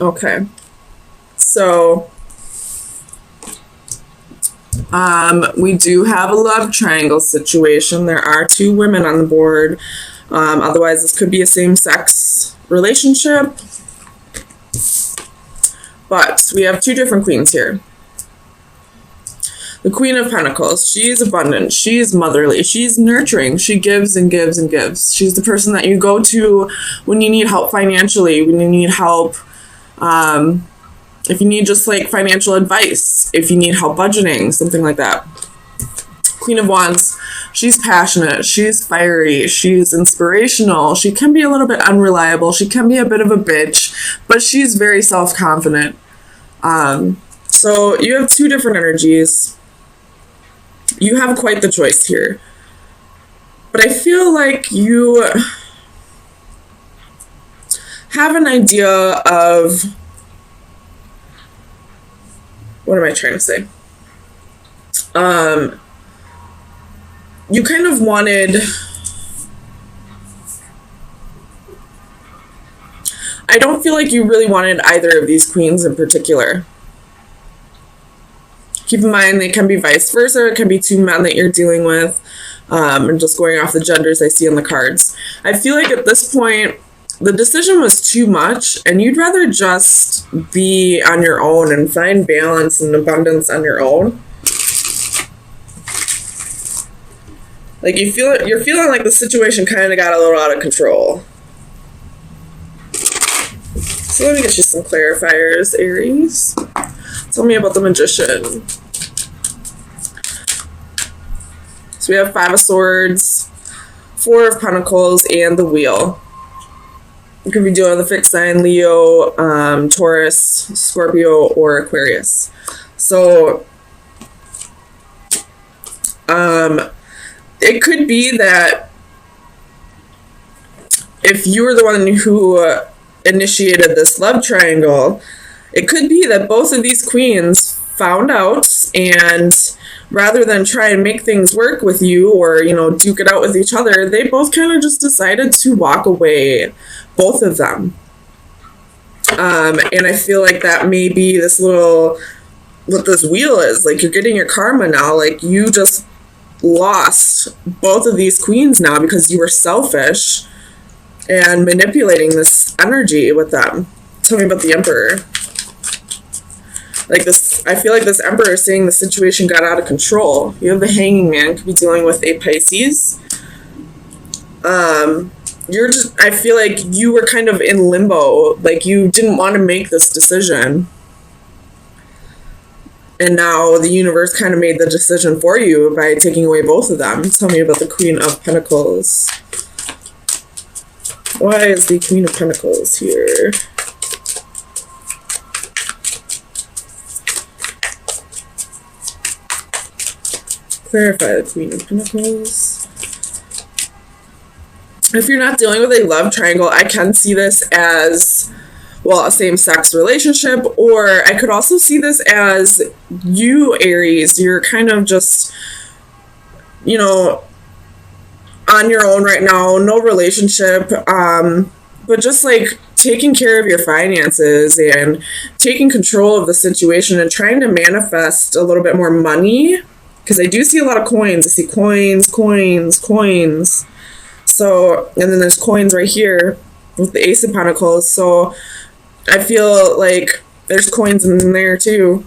Okay. So, we do have a love triangle situation. There are two women on the board. Otherwise, this could be a same-sex relationship. But we have two different queens here. The Queen of Pentacles, she's abundant, she's motherly, she's nurturing, she gives and gives and gives. She's the person that you go to when you need help financially, when you need help, if you need just like financial advice, if you need help budgeting, something like that. Queen of Wands, she's passionate, she's fiery, she's inspirational, she can be a little bit unreliable, she can be a bit of a bitch, but she's very self-confident. So you have two different energies. You have quite the choice here. But I feel like you have an idea of, what am I trying to say? You kind of wanted, I don't feel like you really wanted either of these queens in particular. Keep in mind, they can be vice versa. It can be two men that you're dealing with. And just going off the genders I see on the cards. I feel like at this point, the decision was too much, and you'd rather just be on your own and find balance and abundance on your own. Like you're feeling like the situation kind of got a little out of control. So let me get you some clarifiers, Aries. Tell me about the Magician. So we have Five of Swords, Four of Pentacles, and the Wheel. You could be dealing with a fixed sign, Leo, Taurus, Scorpio, or Aquarius. So it could be that if you were the one who initiated this love triangle, it could be that both of these queens found out, and rather than try and make things work with you or, you know, duke it out with each other, they both kind of just decided to walk away, both of them. And I feel like that may be this little, what this wheel is, like you're getting your karma now, like you just lost both of these queens now because you were selfish and manipulating this energy with them. Tell me about the Emperor. Like this, I feel like this Emperor is saying the situation got out of control. You have the Hanging Man, could be dealing with a Pisces. I feel like you were kind of in limbo, like you didn't want to make this decision. And now the universe kind of made the decision for you by taking away both of them. Tell me about the Queen of Pentacles. Why is the Queen of Pentacles here? Clarify the Queen of Pentacles. If you're not dealing with a love triangle, I can see this as, well, a same-sex relationship, or I could also see this as you, Aries, you're kind of just, you know, on your own right now, no relationship, but just like taking care of your finances and taking control of the situation and trying to manifest a little bit more money, because I do see a lot of coins. I see coins, coins, coins. So, and then there's coins right here with the Ace of Pentacles. So I feel like there's coins in there too.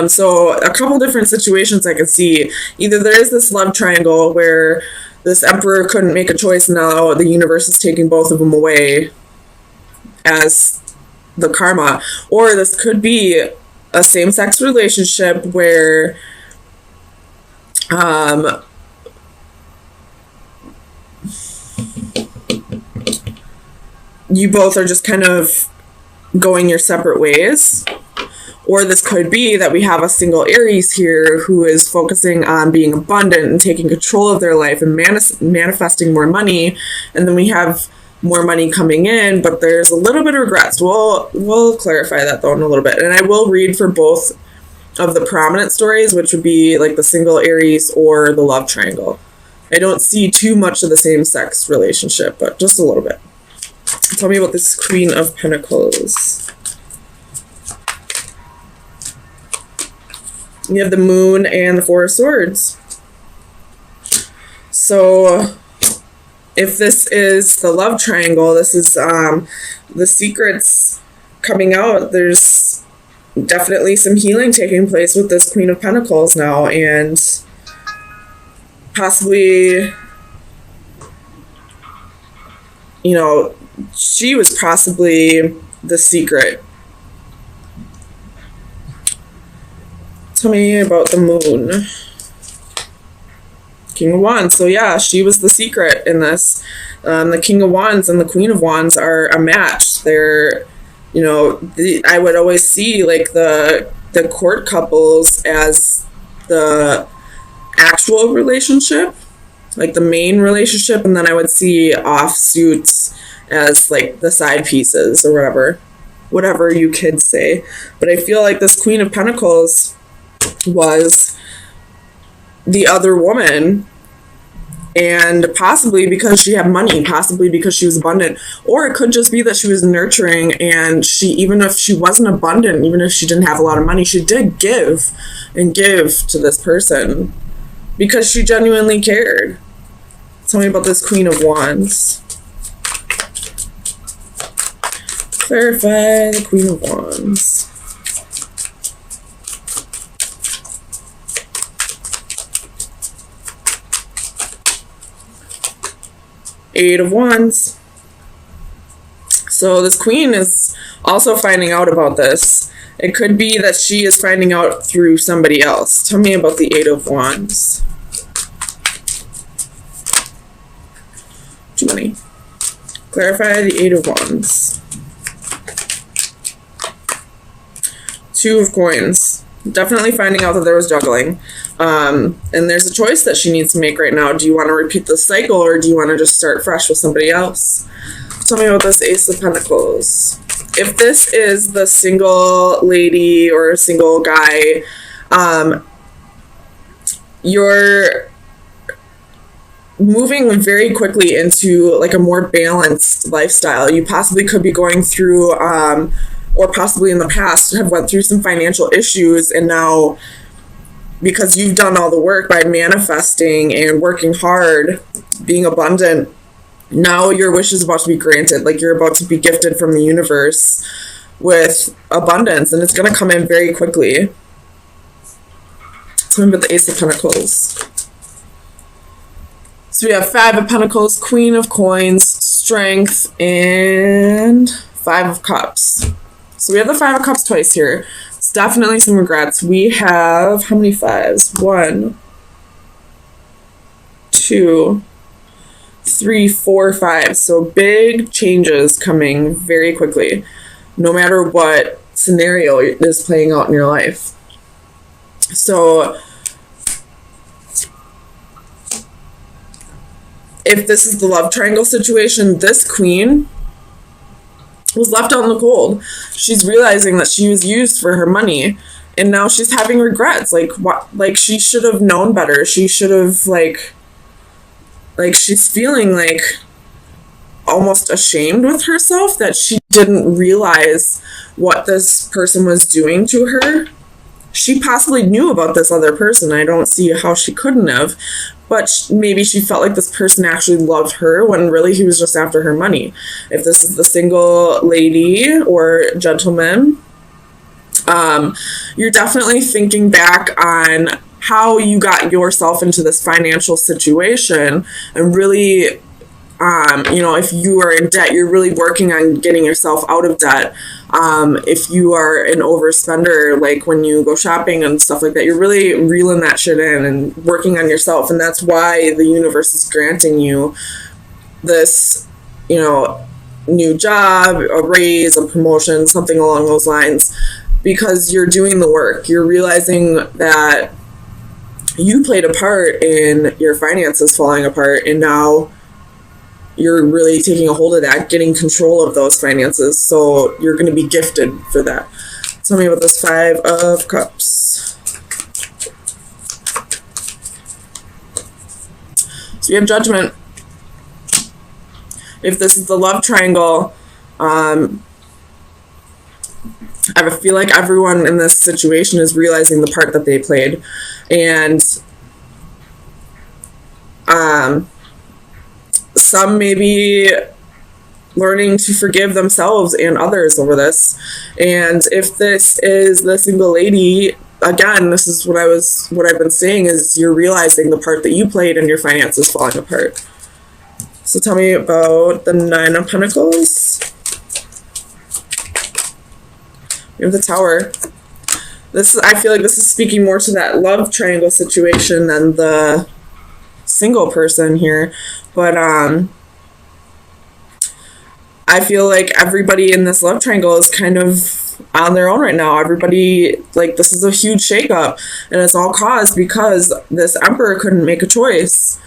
So a couple different situations I could see. Either there is this love triangle where this Emperor couldn't make a choice, now the universe is taking both of them away as the karma. Or this could be a same-sex relationship where you both are just kind of going your separate ways. Or this could be that we have a single Aries here who is focusing on being abundant and taking control of their life and manifesting more money. And then we have more money coming in, but there's a little bit of regrets. We'll clarify that though in a little bit. And I will read for both of the prominent stories, which would be like the single Aries or the love triangle. I don't see too much of the same sex relationship, but just a little bit. Tell me about this Queen of Pentacles. You have the Moon and the Four of Swords. So if this is the love triangle, this is the secrets coming out. There's definitely some healing taking place with this Queen of Pentacles now, and possibly, you know, she was possibly the secret. Tell me about the Moon. King of Wands. So yeah, she was the secret in this. The King of Wands and the Queen of Wands are a match. They're, you know, I would always see like the court couples as the actual relationship, like the main relationship, and then I would see offsuits as like the side pieces or whatever you kids say. But I feel like this Queen of Pentacles was the other woman, and possibly because she had money, possibly because she was abundant, or it could just be that she was nurturing, and she, even if she wasn't abundant, even if she didn't have a lot of money, she did give and give to this person because she genuinely cared. Tell me about this Queen of Wands. Clarify the Queen of Wands. Eight of Wands. So this queen is also finding out about this. It could be that she is finding out through somebody else. Tell me about the Eight of Wands. Too many. Clarify the Eight of Wands. Two of Coins. Definitely finding out that there was juggling. And there's a choice that she needs to make right now. Do you want to repeat the cycle, or do you want to just start fresh with somebody else? Tell me about this Ace of Pentacles. If this is the single lady or a single guy, you're moving very quickly into like a more balanced lifestyle. You possibly could be going through, or possibly in the past have went through some financial issues, and now because you've done all the work by manifesting and working hard, being abundant, now your wish is about to be granted. Like you're about to be gifted from the universe with abundance, and it's going to come in very quickly. Tell me about the Ace of Pentacles. So we have Five of Pentacles, Queen of Coins, Strength, and Five of Cups. So we have the Five of Cups twice here. It's definitely some regrets. We have, how many fives? 1, 2, 3, 4, 5. So big changes coming very quickly, no matter what scenario is playing out in your life. So if this is the love triangle situation, this queen was left out in the cold. She's realizing that she was used for her money, and now she's having regrets. Like what? Like she should have known better. She should have like she's feeling like almost ashamed with herself that she didn't realize what this person was doing to her. She possibly knew about this other person. I don't see how she couldn't have. But maybe she felt like this person actually loved her when really he was just after her money. If this is the single lady or gentleman, you're definitely thinking back on how you got yourself into this financial situation, and really, you know, if you are in debt, you're really working on getting yourself out of debt. If you are an overspender, like when you go shopping and stuff like that, you're really reeling that shit in and working on yourself. And that's why the universe is granting you this, you know, new job, a raise, a promotion, something along those lines, because you're doing the work. You're realizing that you played a part in your finances falling apart, and now you're really taking a hold of that, getting control of those finances. So you're going to be gifted for that. Tell me about this Five of Cups. So you have Judgment. if this is the love triangle, I feel like everyone in this situation is realizing the part that they played. And some may be learning to forgive themselves and others over this. And if this is the single lady, again, this is what I've been saying, is you're realizing the part that you played and your finances falling apart. So tell me about the Nine of Pentacles. We have the Tower. I feel like this is speaking more to that love triangle situation than the single person here. But I feel like everybody in this love triangle is kind of on their own right now. Everybody, like, this is a huge shakeup, and it's all caused because this Emperor couldn't make a choice.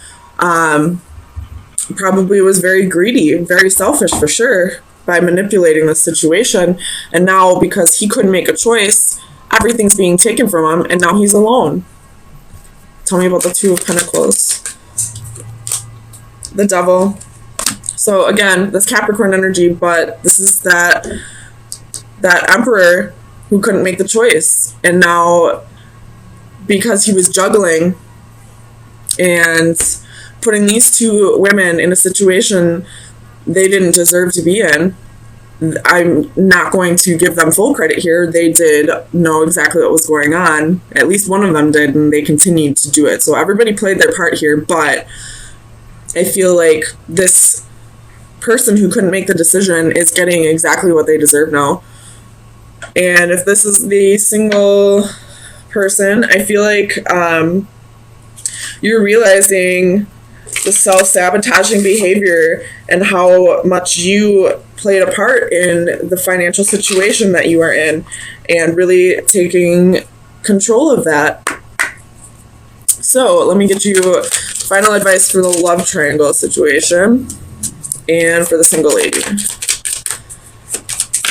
Probably was very greedy, very selfish for sure, by manipulating the situation. And now, because he couldn't make a choice, everything's being taken from him, and now he's alone. Tell me about the Two of Pentacles. The Devil. So again, this Capricorn energy, but this is that Emperor who couldn't make the choice. And now, because he was juggling and putting these two women in a situation they didn't deserve to be in, I'm not going to give them full credit here. They did know exactly what was going on. At least one of them did, and they continued to do it. So everybody played their part here, but I feel like this person who couldn't make the decision is getting exactly what they deserve now. And if this is the single person, I feel like you're realizing the self-sabotaging behavior and how much you played a part in the financial situation that you are in, and really taking control of that. So let me get you final advice for the love triangle situation and for the single lady.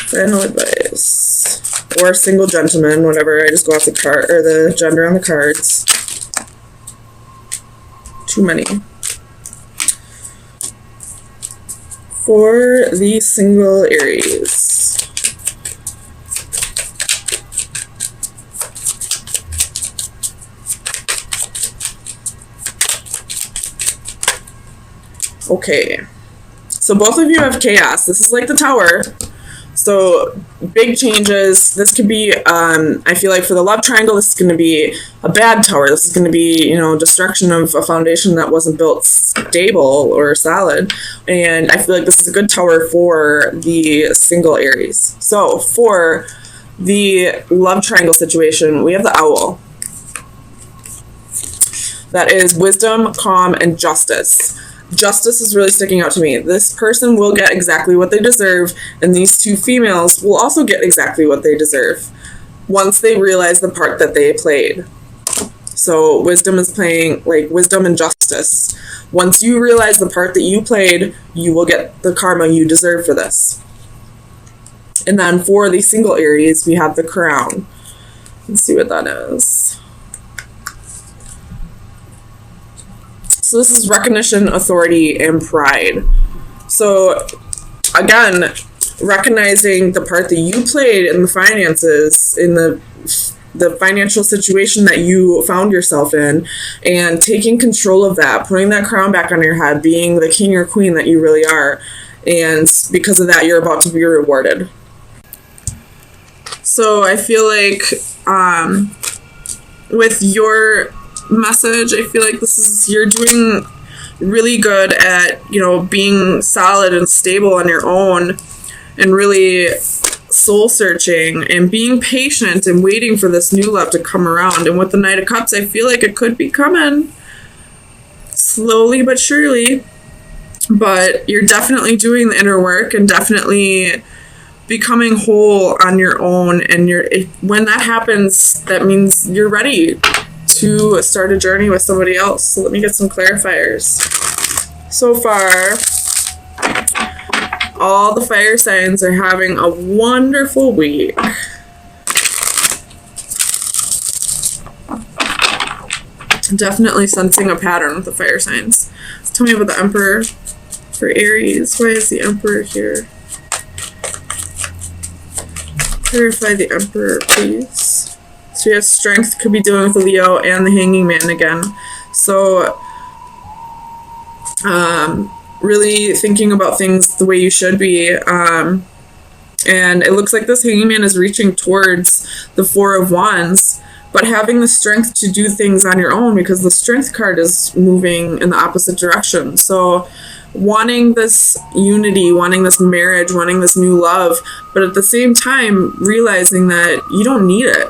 Final advice. Or single gentleman, whatever. I just go off the card, or the gender on the cards. Too many. For the single Aries. Okay. So both of you have chaos. This is like the Tower. So big changes. This could be, I feel like for the love triangle, this is going to be a bad Tower. This is going to be, destruction of a foundation that wasn't built stable or solid. And I feel like this is a good Tower for the single Aries. So for the love triangle situation, we have the Owl. That is wisdom, calm, and justice. Justice is really sticking out to me. This person will get exactly what they deserve, and these two females will also get exactly what they deserve once they realize the part that they played. So wisdom is playing, like, wisdom and justice. Once you realize the part that you played, you will get the karma you deserve for this. And then for the single Aries, we have the Crown. Let's see what that is. So this is recognition, authority, and pride. So again, recognizing the part that you played in the finances, in the financial situation that you found yourself in, and taking control of that, putting that crown back on your head, being the king or queen that you really are. And because of that, you're about to be rewarded. So I feel like with your message, I feel like you're doing really good at, being solid and stable on your own, and really soul searching and being patient and waiting for this new love to come around. And with the Knight of Cups, I feel like it could be coming slowly but surely, but you're definitely doing the inner work and definitely becoming whole on your own. And when that happens, that means you're ready to start a journey with somebody else. So let me get some clarifiers. So far, all the fire signs are having a wonderful week. Definitely sensing a pattern with the fire signs. Tell me about the Emperor. For Aries, why is the Emperor here? Clarify the Emperor, please. So we have strength, could be dealing with the Leo and the Hanging Man again. So, really thinking about things the way you should be. And it looks like this Hanging Man is reaching towards the Four of Wands, but having the strength to do things on your own, because the Strength card is moving in the opposite direction. So wanting this unity, wanting this marriage, wanting this new love, but at the same time realizing that you don't need it.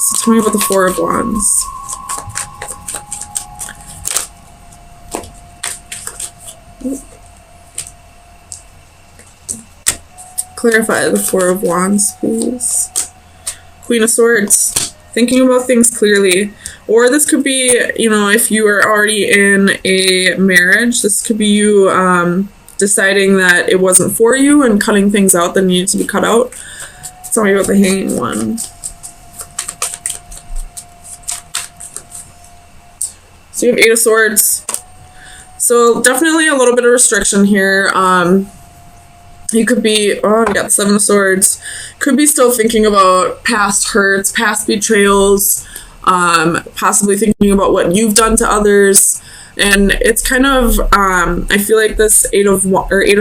So tell me about the Four of Wands. Clarify the Four of Wands, please. Queen of Swords. Thinking about things clearly. Or this could be, you know, if you are already in a marriage, this could be you deciding that it wasn't for you and cutting things out that needed to be cut out. Tell me about the Hanging One. So you have Eight of Swords. So definitely a little bit of restriction here. You could be, oh, you got Seven of Swords. Could be still thinking about past hurts, past betrayals, possibly thinking about what you've done to others. And it's kind of, I feel like this Eight of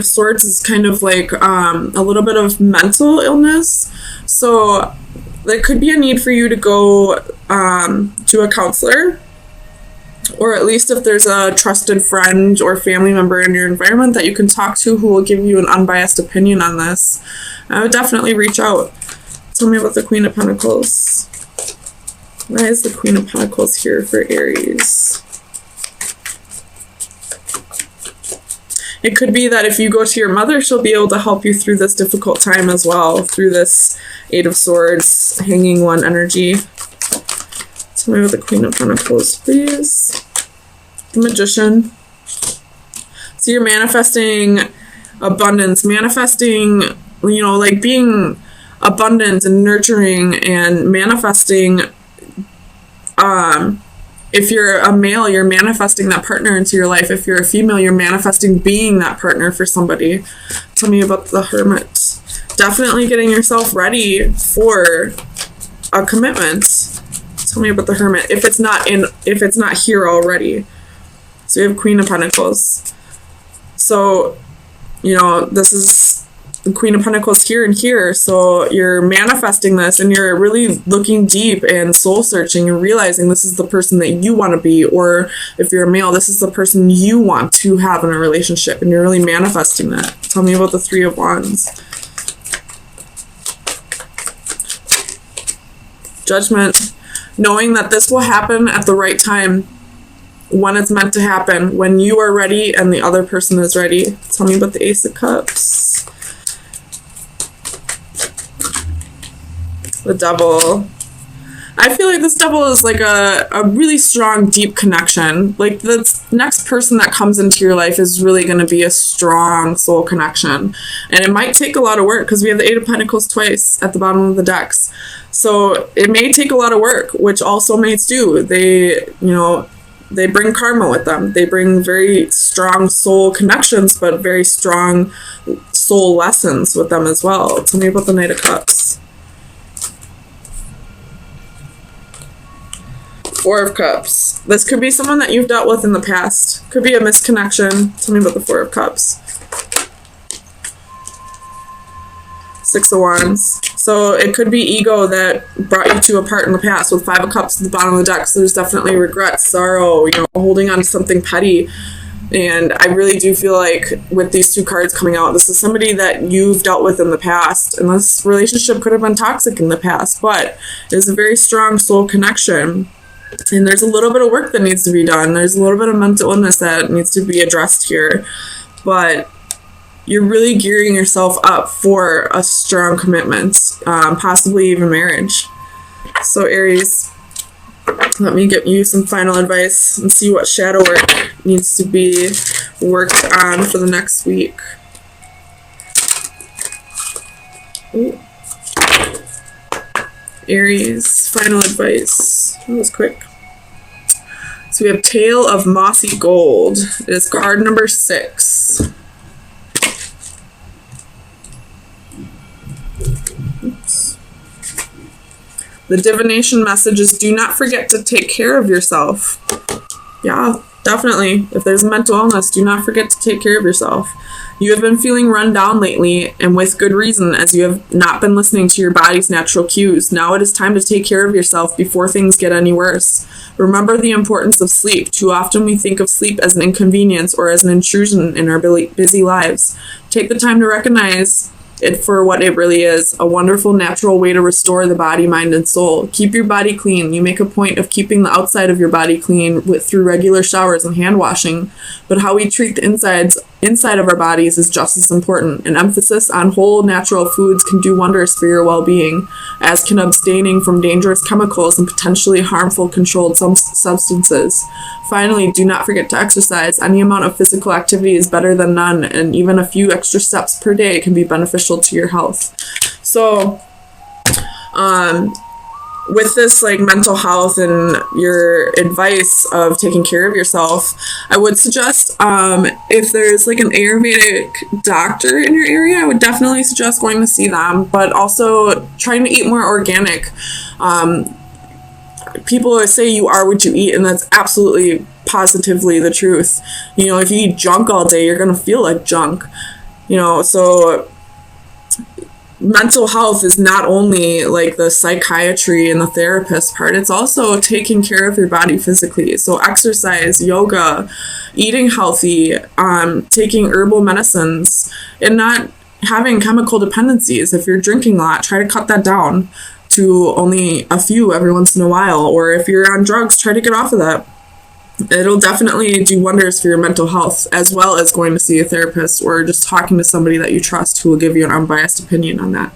Swords is kind of like a little bit of mental illness. So there could be a need for you to go to a counselor, or at least if there's a trusted friend or family member in your environment that you can talk to who will give you an unbiased opinion on this. I would definitely reach out. Tell me about the Queen of Pentacles. Why is the Queen of Pentacles here for Aries? It could be that if you go to your mother, she'll be able to help you through this difficult time as well, through this Eight of Swords, Hanging One energy. Tell me about the Queen of Pentacles, please. The Magician. So you're manifesting abundance, manifesting, you know, like being abundant and nurturing and manifesting. If you're a male, you're manifesting that partner into your life. If you're a female, you're manifesting being that partner for somebody. Tell me about the Hermit. Definitely getting yourself ready for a commitment. Tell me about the Hermit, if it's not here already. So we have Queen of Pentacles. So, you know, this is the Queen of Pentacles here and here. So you're manifesting this and you're really looking deep and soul searching and realizing this is the person that you want to be. Or if you're a male, this is the person you want to have in a relationship, and you're really manifesting that. Tell me about the Three of Wands. Judgment. Knowing that this will happen at the right time, when it's meant to happen, when you are ready and the other person is ready. Tell me about the Ace of Cups. The Devil. I feel like this Devil is like a really strong, deep connection. Like the next person that comes into your life is really going to be a strong soul connection. And it might take a lot of work because we have the Eight of Pentacles twice at the bottom of the decks. So it may take a lot of work, which all soulmates do. They, you know, they bring karma with them. They bring very strong soul connections, but very strong soul lessons with them as well. Tell me about the Knight of Cups. Four of Cups. This could be someone that you've dealt with in the past. Could be a misconnection. Tell me about the Four of Cups. Six of Wands. So it could be ego that brought you two apart in the past, with Five of Cups at the bottom of the deck. So there's definitely regret, sorrow, you know, holding on to something petty. And I really do feel like with these two cards coming out, this is somebody that you've dealt with in the past. And this relationship could have been toxic in the past, but it's a very strong soul connection. And there's a little bit of work that needs to be done. There's a little bit of mental illness that needs to be addressed here. But you're really gearing yourself up for a strong commitment, possibly even marriage. So Aries, let me give you some final advice and see what shadow work needs to be worked on for the next week. Ooh. Aries, final advice. That was quick. So we have Tale of Mossy Gold. It is card number 6. The divination message is do not forget to take care of yourself. Yeah, definitely. If there's a mental illness, do not forget to take care of yourself. You have been feeling run down lately, and with good reason, as you have not been listening to your body's natural cues. Now it is time to take care of yourself before things get any worse. Remember the importance of sleep. Too often we think of sleep as an inconvenience or as an intrusion in our busy lives. Take the time to recognize it for what it really is, a wonderful natural way to restore the body, mind, and soul. Keep your body clean. You make a point of keeping the outside of your body clean through regular showers and hand washing, but how we treat the inside of our bodies is just as important. An emphasis on whole natural foods can do wonders for your well-being, as can abstaining from dangerous chemicals and potentially harmful controlled substances. Finally, do not forget to exercise. Any amount of physical activity is better than none, and even a few extra steps per day can be beneficial to your health. So, with this like mental health and your advice of taking care of yourself, I would suggest if there's like an Ayurvedic doctor in your area, I would definitely suggest going to see them, but also trying to eat more organic. People say you are what you eat, and that's absolutely positively the truth. You know, if you eat junk all day, you're going to feel like junk. You know, so mental health is not only like the psychiatry and the therapist part, it's also taking care of your body physically. So exercise, yoga, eating healthy, taking herbal medicines, and not having chemical dependencies. If you're drinking a lot, try to cut that down to only a few every once in a while. Or if you're on drugs, try to get off of that. It'll definitely do wonders for your mental health, as well as going to see a therapist or just talking to somebody that you trust who will give you an unbiased opinion on that.